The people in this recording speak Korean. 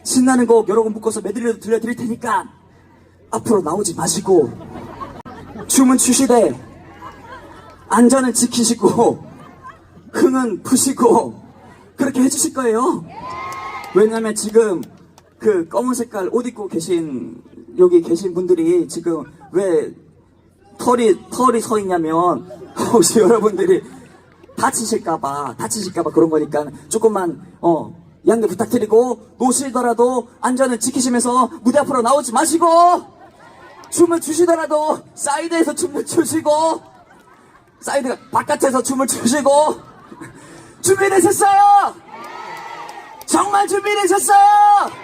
신나는 곡 여러 곡 묶어서 메들리로 들려드릴 테니까 앞으로 나오지 마시고 춤은 추시되 안전은 지키시고 흥은 푸시고 그렇게 해주실 거예요. 왜냐면 지금 그 검은 색깔 옷 입고 계신 여기 계신 분들이 지금 왜 털이 서 있냐면 혹시 여러분들이 다치실까봐 그런 거니까 조금만 양해 부탁드리고 노시더라도 안전을 지키시면서 무대 앞으로 나오지 마시고 춤을 추시더라도 사이드에서 춤을 추시고 사이드 바깥에서 춤을 추시고 준비되셨어요? 정말 준비되셨어요?